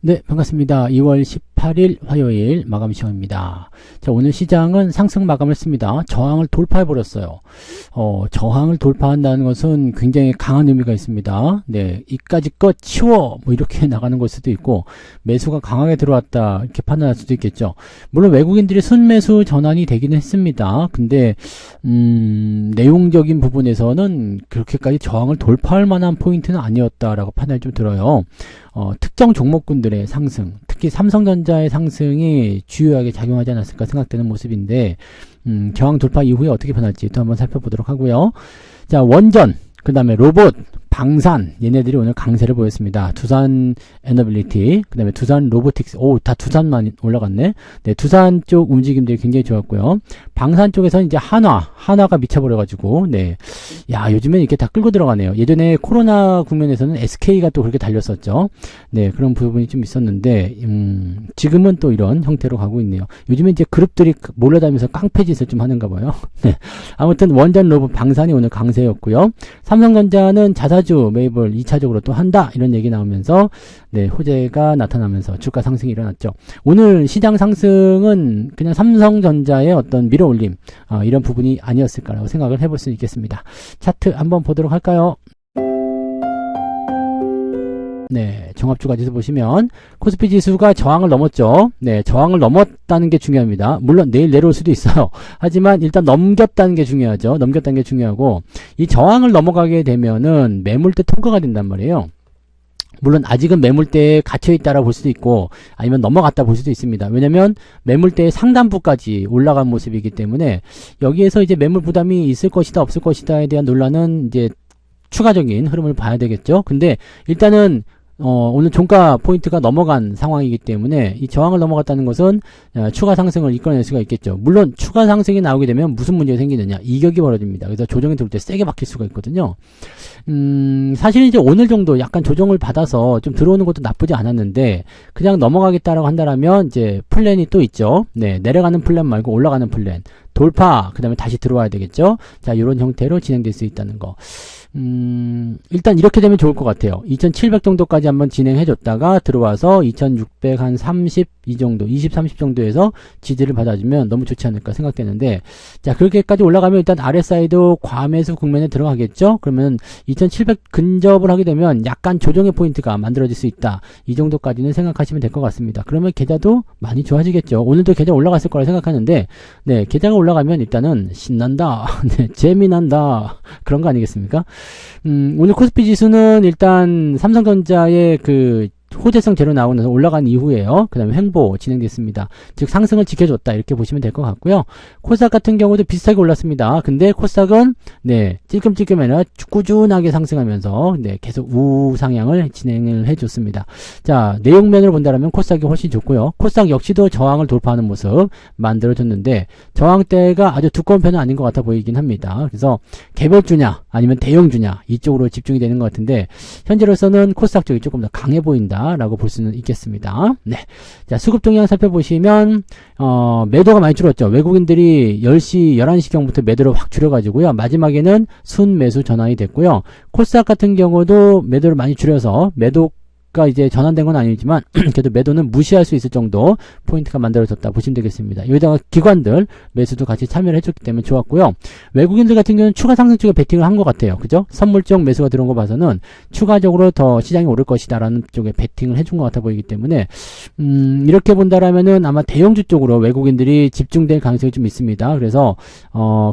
네, 반갑습니다. 2월 18일 화요일 마감 시간입니다. 자, 오늘 시장은 상승 마감을 했습니다. 저항을 돌파해버렸어요. 저항을 돌파한다는 것은 굉장히 강한 의미가 있습니다. 네, 이까지 것 치워! 뭐 이렇게 나가는 걸 수도 있고, 매수가 강하게 들어왔다, 이렇게 판단할 수도 있겠죠. 물론 외국인들이 순매수 전환이 되기는 했습니다. 근데, 내용적인 부분에서는 그렇게까지 저항을 돌파할 만한 포인트는 아니었다라고 판단이 좀 들어요. 특정 종목군들의 상승, 특히 삼성전자의 상승이 주요하게 작용하지 않았을까 생각되는 모습인데, 저항 돌파 이후에 어떻게 변할지 또 한번 살펴보도록 하고요. 자, 원전, 그 다음에 로봇, 방산, 얘네들이 오늘 강세를 보였습니다. 두산 에너빌리티, 그 다음에 두산 로보틱스, 다 두산만 올라갔네. 네, 두산 쪽 움직임들이 굉장히 좋았고요. 방산 쪽에서는 이제 한화가 미쳐버려가지고, 네. 야, 요즘엔 이렇게 다 끌고 들어가네요. 예전에 코로나 국면에서는 SK가 또 그렇게 달렸었죠. 네, 그런 부분이 좀 있었는데, 지금은 또 이런 형태로 가고 있네요. 요즘에 이제 그룹들이 몰려다니면서 깡패짓을 좀 하는가 봐요. 네. 아무튼 원전 로봇 방산이 오늘 강세였고요. 삼성전자는 자사주 매입을 2차적으로 또 한다, 이런 얘기 나오면서 네, 호재가 나타나면서 주가 상승이 일어났죠. 오늘 시장 상승은 그냥 삼성전자의 어떤 밀어올림, 이런 부분이 아니었을까라고 생각을 해볼 수 있겠습니다. 차트 한번 보도록 할까요? 네, 종합주가지수 보시면 코스피 지수가 저항을 넘었죠. 네, 저항을 넘었다는 게 중요합니다. 물론 내일 내려올 수도 있어요. 하지만 일단 넘겼다는 게 중요하죠. 넘겼다는 게 중요하고, 이 저항을 넘어가게 되면은 매물대 통과가 된단 말이에요. 물론 아직은 매물대에 갇혀있다라 볼 수도 있고, 아니면 넘어갔다 볼 수도 있습니다. 왜냐면 매물대의 상단부까지 올라간 모습이기 때문에 여기에서 이제 매물 부담이 있을 것이다 없을 것이다에 대한 논란은 이제 추가적인 흐름을 봐야 되겠죠. 근데 일단은 오늘 종가 포인트가 넘어간 상황이기 때문에 이 저항을 넘어갔다는 것은 추가 상승을 이끌어낼 수가 있겠죠. 물론 추가 상승이 나오게 되면 무슨 문제가 생기느냐, 이격이 벌어집니다. 그래서 조정이 들어올 때 세게 박힐 수가 있거든요. 사실 이제 오늘 정도 약간 조정을 받아서 좀 들어오는 것도 나쁘지 않았는데, 그냥 넘어가겠다라고 한다면 이제 플랜이 또 있죠. 네, 내려가는 플랜 말고 올라가는 플랜, 돌파, 그 다음에 다시 들어와야 되겠죠. 자, 이런 형태로 진행될 수 있다는 거. 일단 이렇게 되면 좋을 것 같아요. 2700 정도까지 한번 진행해줬다가 들어와서 2600 한 30 이 정도, 20, 30 정도에서 지지를 받아주면 너무 좋지 않을까 생각되는데, 자, 그렇게까지 올라가면 일단 RSI도 과매수 국면에 들어가겠죠? 그러면 2700 근접을 하게 되면 약간 조정의 포인트가 만들어질 수 있다. 이 정도까지는 생각하시면 될 것 같습니다. 그러면 계좌도 많이 좋아지겠죠. 오늘도 계좌 올라갔을 거라 생각하는데, 네, 계좌가 올라가면 일단은 신난다. 네, 재미난다. 그런 거 아니겠습니까? 오늘 코스피 지수는 일단 삼성전자의 그 호재성 재료 나오면서 올라간 이후에요. 그 다음에 횡보 진행됐습니다. 즉 상승을 지켜줬다, 이렇게 보시면 될 것 같고요. 코스닥 같은 경우도 비슷하게 올랐습니다. 근데 코스닥은 네, 찔끔찔끔 아니라 꾸준하게 상승하면서 네, 계속 우상향을 진행을 해줬습니다. 자, 내용면으로 본다면 코스닥이 훨씬 좋고요. 코스닥 역시도 저항을 돌파하는 모습 만들어줬는데, 저항대가 아주 두꺼운 편은 아닌 것 같아 보이긴 합니다. 그래서 개별주냐 아니면 대형주냐, 이쪽으로 집중이 되는 것 같은데, 현재로서는 코스닥 쪽이 조금 더 강해 보인다 라고 볼 수는 있겠습니다. 네. 자, 수급 동향 살펴보시면, 매도가 많이 줄었죠. 외국인들이 10시, 11시경부터 매도를 확 줄여가지고요. 마지막에는 순매수 전환이 됐고요. 코스닥 같은 경우도 매도를 많이 줄여서 매도가 이제 전환된 건 아니지만 그래도 매도는 무시할 수 있을 정도 포인트가 만들어졌다 보시면 되겠습니다. 여기다가 기관들 매수도 같이 참여를 해줬기 때문에 좋았고요. 외국인들 같은 경우는 추가 상승 쪽에 베팅을 한 것 같아요. 그죠? 선물 쪽 매수가 들어온 거 봐서는 추가적으로 더 시장이 오를 것이다 라는 쪽에 베팅을 해준 것 같아 보이기 때문에 이렇게 본다라면은 아마 대형주 쪽으로 외국인들이 집중될 가능성이 좀 있습니다. 그래서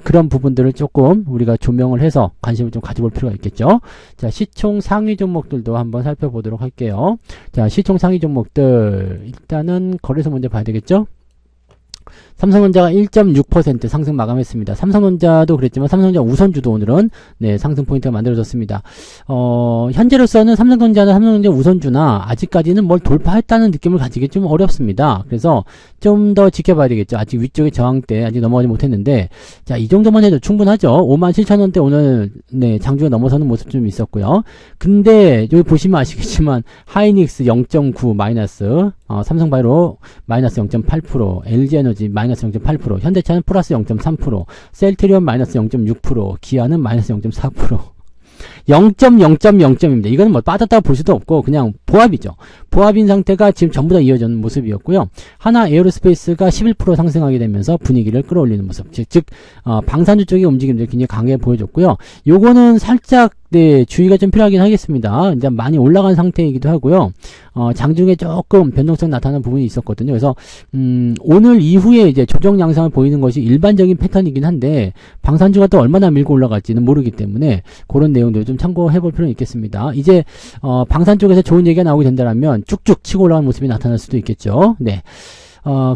그런 부분들을 조금 우리가 조명을 해서 관심을 좀 가져볼 필요가 있겠죠. 자, 시총 상위 종목들도 한번 살펴보도록 할게요. 자, 시총 상위 종목들 일단은 거래소 먼저 봐야 되겠죠. 삼성전자가 1.6% 상승 마감했습니다. 삼성전자도 그랬지만 삼성전자 우선주도 오늘은 네, 상승 포인트가 만들어졌습니다. 현재로서는 삼성전자나 삼성전자 우선주나 아직까지는 뭘 돌파했다는 느낌을 가지기 좀 어렵습니다. 그래서 좀 더 지켜봐야 되겠죠. 아직 위쪽에 저항대 아직 넘어가지 못했는데, 자, 이 정도만 해도 충분하죠. 57,000원대 오늘 네, 장중에 넘어서는 모습 좀 있었고요. 근데 여기 보시면 아시겠지만 하이닉스 0.9 마이너스, 삼성바이오 마이너스 0.8%, LG에너지 마이너스 0.8%, 현대차는 플러스 0.3%, 셀트리온 마이너스 0.6%, 기아는 마이너스 0.4%. 0.0.0점입니다. 이거는 뭐 빠졌다고 볼 수도 없고 그냥 보합이죠. 보합인 상태가 지금 전부 다 이어지는 모습이었고요. 하나 에어로스페이스가 11% 상승하게 되면서 분위기를 끌어올리는 모습. 즉 방산주 쪽의 움직임들이 굉장히 강하게 보여줬고요. 요거는 살짝 네, 주의가 좀 필요하긴 하겠습니다. 이제 많이 올라간 상태이기도 하고요. 장중에 조금 변동성 나타나는 부분이 있었거든요. 그래서, 오늘 이후에 이제 조정 양상을 보이는 것이 일반적인 패턴이긴 한데, 방산주가 또 얼마나 밀고 올라갈지는 모르기 때문에, 그런 내용들 좀 참고해 볼 필요는 있겠습니다. 이제, 방산 쪽에서 좋은 얘기가 나오게 된다면, 쭉쭉 치고 올라가는 모습이 나타날 수도 있겠죠. 네.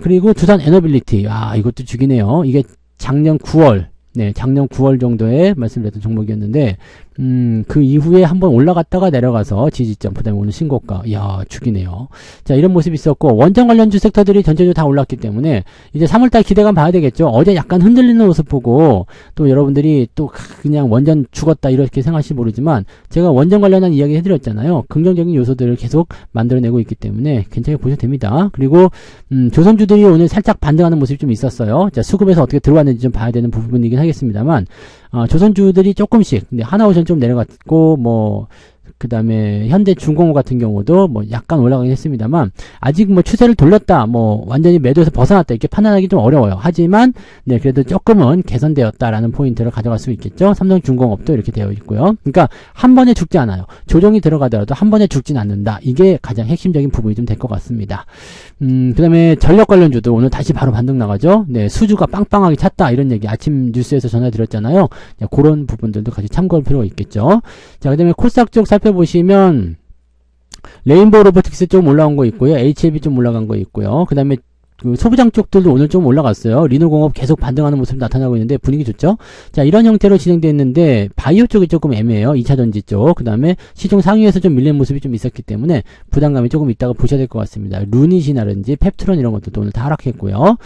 그리고 두산 에너빌리티. 이것도 죽이네요. 이게 작년 9월, 네, 작년 9월 정도에 말씀드렸던 종목이었는데, 그 이후에 한번 올라갔다가 내려가서 지지점, 그 다음에 오늘 신고가, 이야, 죽이네요. 자, 이런 모습이 있었고, 원전 관련주 섹터들이 전체적으로 다 올랐기 때문에, 이제 3월달 기대감 봐야 되겠죠. 어제 약간 흔들리는 모습 보고, 또 여러분들이 또 그냥 원전 죽었다, 이렇게 생각하실지 모르지만, 제가 원전 관련한 이야기 해드렸잖아요. 긍정적인 요소들을 계속 만들어내고 있기 때문에, 괜찮게 보셔도 됩니다. 그리고, 조선주들이 오늘 살짝 반등하는 모습이 좀 있었어요. 자, 수급에서 어떻게 들어왔는지 좀 봐야 되는 부분이긴 하겠습니다만, 조선주들이 조금씩, 근데 하나오션 좀 내려갔고, 그 다음에 현대중공업 같은 경우도 약간 올라가긴 했습니다만, 아직 추세를 돌렸다, 완전히 매도에서 벗어났다, 이렇게 판단하기 좀 어려워요. 하지만, 네, 그래도 조금은 개선되었다라는 포인트를 가져갈 수 있겠죠. 삼성중공업도 이렇게 되어 있고요. 그러니까, 한 번에 죽지 않아요. 조정이 들어가더라도 한 번에 죽진 않는다. 이게 가장 핵심적인 부분이 좀 될 것 같습니다. 그 다음에 전력 관련주도 오늘 다시 바로 반등 나가죠. 네, 수주가 빵빵하게 찼다, 이런 얘기 아침 뉴스에서 전해드렸잖아요. 네, 그런 부분들도 같이 참고할 필요가 있겠죠. 자, 그 다음에 코스닥 쪽 살펴보시면, 레인보우 로보틱스 좀 올라온 거 있고요. HLB 좀 올라간 거 있고요. 그 다음에 그 소부장 쪽들도 오늘 좀 올라갔어요. 리노공업 계속 반등하는 모습이 나타나고 있는데 분위기 좋죠? 자, 이런 형태로 진행됐는데 바이오 쪽이 조금 애매해요. 2차전지 쪽. 그 다음에 시중 상위에서 좀 밀리는 모습이 좀 있었기 때문에 부담감이 조금 있다가 보셔야 될 것 같습니다. 루닛이라든지 펩트론 이런 것들도 오늘 다 하락했고요.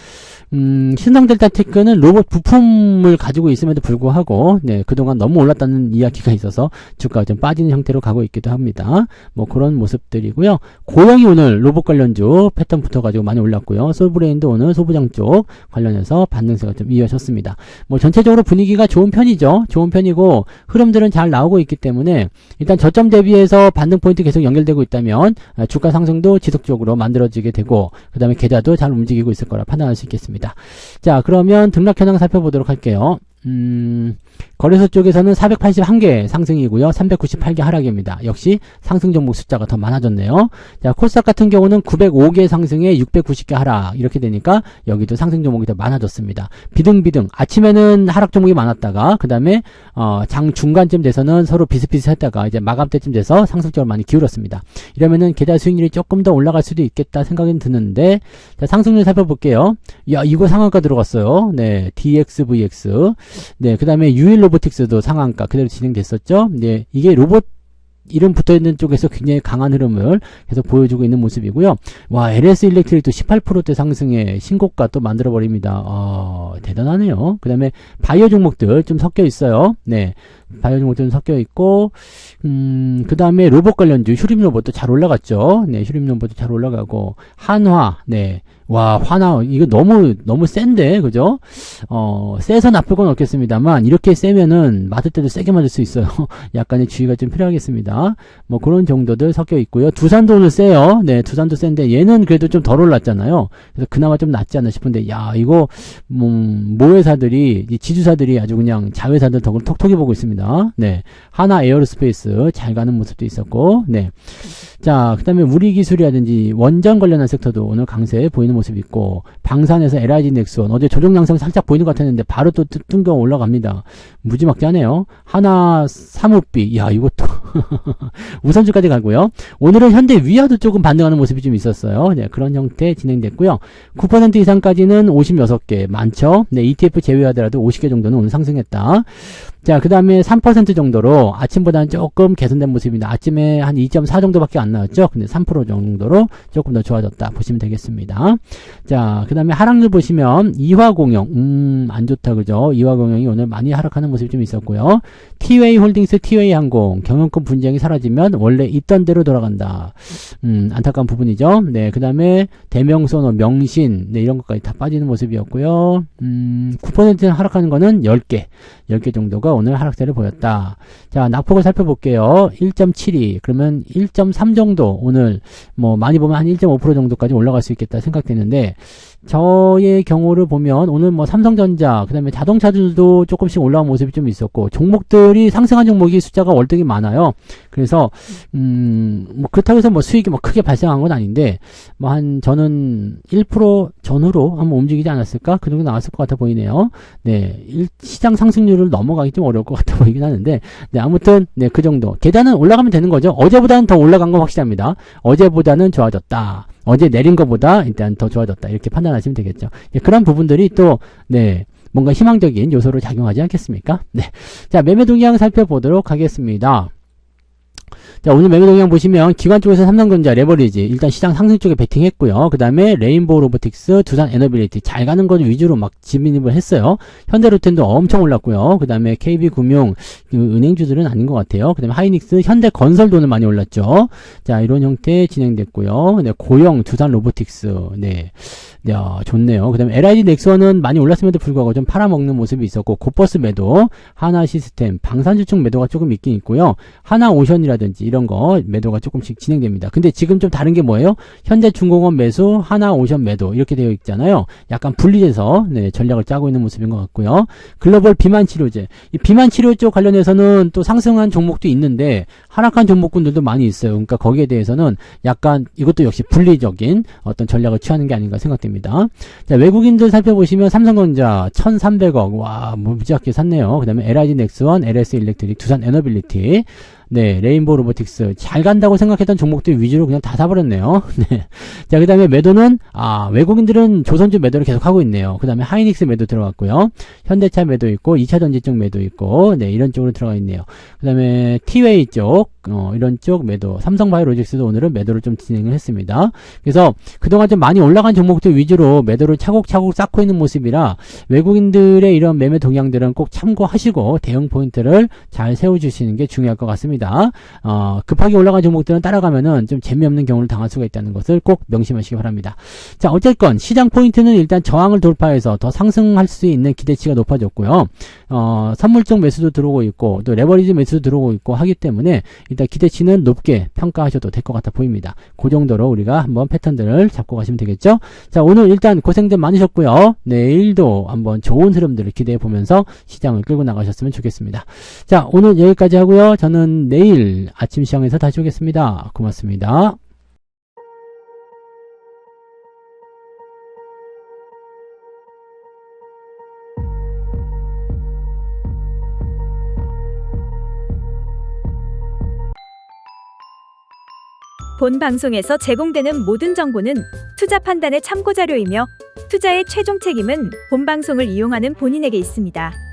신성델타테크는 로봇 부품을 가지고 있음에도 불구하고 네, 그동안 너무 올랐다는 이야기가 있어서 주가가 좀 빠지는 형태로 가고 있기도 합니다. 그런 모습들이고요. 고영이 오늘 로봇 관련주 패턴 붙어가지고 많이 올랐고요. 솔브레인도 오늘 소부장 쪽 관련해서 반등세가 좀 이어졌습니다. 전체적으로 분위기가 좋은 편이죠. 좋은 편이고 흐름들은 잘 나오고 있기 때문에 일단 저점 대비해서 반등 포인트 계속 연결되고 있다면 주가 상승도 지속적으로 만들어지게 되고 그 다음에 계좌도 잘 움직이고 있을 거라 판단할 수 있겠습니다. 자, 그러면 등락 현황 살펴보도록 할게요. 거래소 쪽에서는 481개 상승이고요. 398개 하락입니다. 역시 상승 종목 숫자가 더 많아졌네요. 자, 코스닥 같은 경우는 905개 상승에 690개 하락 이렇게 되니까 여기도 상승 종목이 더 많아졌습니다. 비등비등 아침에는 하락 종목이 많았다가 그 다음에 장 중간쯤 돼서는 서로 비슷비슷했다가 이제 마감 때쯤 돼서 상승 쪽으로 많이 기울었습니다. 이러면은 계좌 수익률이 조금 더 올라갈 수도 있겠다 생각은 드는데 자, 상승률 살펴볼게요. 야, 이거 상한가 들어갔어요. 네, DXVX. 네, 그 다음에 유일 로보틱스도 상한가 그대로 진행됐었죠. 네, 이게 로봇 이름 붙어있는 쪽에서 굉장히 강한 흐름을 계속 보여주고 있는 모습이고요. 와, LS 일렉트릭도 18%대 상승에 신고가 또 만들어버립니다. 대단하네요. 그 다음에 바이오 종목들 좀 섞여 있어요. 네. 바이오 종목들 좀 섞여 있고, 그 다음에 로봇 관련주, 휴림 로봇도 잘 올라갔죠. 네, 휴림 로봇도 잘 올라가고, 한화, 네. 와, 화나, 이거 너무 센데, 그죠? 세서 나쁠 건 없겠습니다만, 이렇게 세면은, 맞을 때도 세게 맞을 수 있어요. 약간의 주의가 좀 필요하겠습니다. 그런 정도들 섞여 있고요. 두산도 오늘 세요. 네, 두산도 센데, 얘는 그래도 좀 덜 올랐잖아요. 그래서 그나마 좀 낫지 않나 싶은데, 야, 이거, 모회사들이, 이 지주사들이 아주 그냥 자회사들 덕을 톡톡히 보고 있습니다. 네. 하나 에어로스페이스 잘 가는 모습도 있었고, 네. 자, 그 다음에 우리기술이라든지 원전 관련한 섹터도 오늘 강세 보이는 모습이 있고, 방산에서 LIG 넥스원, 어제 조정 양상 살짝 보이는 것 같았는데, 바로 또 뜬금 올라갑니다. 무지막지하네요. 하나 사무비, 야, 이것도, 우선주까지 가고요. 오늘은 현대 위아도 조금 반등하는 모습이 좀 있었어요. 네, 그런 형태 진행됐고요. 9% 이상까지는 56개, 많죠? 네, ETF 제외하더라도 50개 정도는 오늘 상승했다. 자, 그 다음에 3% 정도로 아침보다는 조금 개선된 모습입니다. 아침에 한 2.4 정도밖에 안 나왔죠? 근데 3% 정도로 조금 더 좋아졌다 보시면 되겠습니다. 자, 그 다음에 하락률 보시면 이화공영, 안 좋다, 그죠? 이화공영이 오늘 많이 하락하는 모습이 좀 있었고요. 티웨이 홀딩스, 티웨이 항공, 경영권 분쟁이 사라지면 원래 있던 대로 돌아간다. 안타까운 부분이죠. 네, 그 다음에 대명소노, 명신, 네, 이런 것까지 다 빠지는 모습이었고요. 9%는 하락하는 거는 10개 정도가 오늘 하락세를 보였다. 자, 낙폭을 살펴볼게요. 1.72. 그러면 1.3 정도 오늘 뭐 많이 보면 한 1.5% 정도까지 올라갈 수 있겠다 생각되는데 저의 경우를 보면 오늘 뭐 삼성전자 그다음에 자동차들도 조금씩 올라온 모습이 좀 있었고 종목들이 상승한 종목이 숫자가 월등히 많아요. 그래서 뭐 그렇다고 해서 뭐 수익이 뭐 크게 발생한 건 아닌데 뭐 한 저는 1% 전후로 한번 움직이지 않았을까? 그 정도 나왔을 것 같아 보이네요. 네, 시장 상승률을 넘어가기 좀 어려울 것 같아 보이긴 하는데 네, 아무튼 네, 그 정도. 계단은 올라가면 되는 거죠. 어제보다는 더 올라간 건 확실합니다. 어제보다는 좋아졌다. 어제 내린 것보다 일단 더 좋아졌다. 이렇게 판단하시면 되겠죠. 예, 그런 부분들이 또, 네, 뭔가 희망적인 요소로 작용하지 않겠습니까? 네. 자, 매매 동향 살펴보도록 하겠습니다. 자, 오늘 매매 동향 보시면 기관 쪽에서 삼성전자, 레버리지 일단 시장 상승 쪽에 베팅했고요. 그 다음에 레인보우 로보틱스, 두산 에너빌리티 잘 가는 것 위주로 막 진입을 했어요. 현대로텐도 엄청 올랐고요. 그 다음에 KB금융 은행주들은 아닌 것 같아요. 그 다음에 하이닉스, 현대건설도 오늘 많이 올랐죠. 자, 이런 형태 진행됐고요. 네, 고영, 두산 로보틱스, 네. 야, 좋네요. 그 다음에 LIG 넥스원은 많이 올랐음에도 불구하고 좀 팔아먹는 모습이 있었고, 고버스 매도, 하나 시스템, 방산주축 매도가 조금 있긴 있고요. 하나 오션이라든지 이런 거 매도가 조금씩 진행됩니다. 근데 지금 좀 다른 게 뭐예요? 현대중공업 매수, 하나 오션 매도 이렇게 되어 있잖아요. 약간 분리돼서 네, 전략을 짜고 있는 모습인 것 같고요. 글로벌 비만치료제, 이 비만치료 쪽 관련해서는 또 상승한 종목도 있는데 하락한 종목군들도 많이 있어요. 그러니까 거기에 대해서는 약간 이것도 역시 분리적인 어떤 전략을 취하는 게 아닌가 생각됩니다. 자, 외국인들 살펴보시면 삼성전자 1,300억 와, 뭐 무지하게 샀네요. 그 다음에 LIG 넥스원, LS 일렉트릭, 두산 에너빌리티, 네, 레인보우 로보틱스 잘 간다고 생각했던 종목들 위주로 그냥 다 사버렸네요. 네. 자, 그 다음에 매도는 외국인들은 조선주 매도를 계속 하고 있네요. 그 다음에 하이닉스 매도 들어갔고요. 현대차 매도 있고 2차전지 쪽 매도 있고 네, 이런 쪽으로 들어가 있네요. 그 다음에 티웨이 쪽 이런 쪽 매도, 삼성바이오로직스도 오늘은 매도를 좀 진행을 했습니다. 그래서 그동안 좀 많이 올라간 종목들 위주로 매도를 차곡차곡 쌓고 있는 모습이라 외국인들의 이런 매매 동향들은 꼭 참고하시고 대응 포인트를 잘 세워주시는 게 중요할 것 같습니다. 급하게 올라간 종목들은 따라가면은 좀 재미없는 경우를 당할 수가 있다는 것을 꼭 명심하시기 바랍니다. 자, 어쨌건 시장 포인트는 일단 저항을 돌파해서 더 상승할 수 있는 기대치가 높아졌고요. 선물적 매수도 들어오고 있고 또 레버리지 매수도 들어오고 있고 하기 때문에 일단 기대치는 높게 평가하셔도 될 것 같아 보입니다. 그 정도로 우리가 한번 패턴들을 잡고 가시면 되겠죠. 자, 오늘 일단 고생들 많으셨고요. 내일도 한번 좋은 흐름들을 기대해 보면서 시장을 끌고 나가셨으면 좋겠습니다. 자, 오늘 여기까지 하고요. 저는 내일 아침 시장에서 다시 오겠습니다. 고맙습니다. 본 방송에서 제공되는 모든 정보는 투자 판단의 참고 자료이며 투자의 최종 책임은 본 방송을 이용하는 본인에게 있습니다.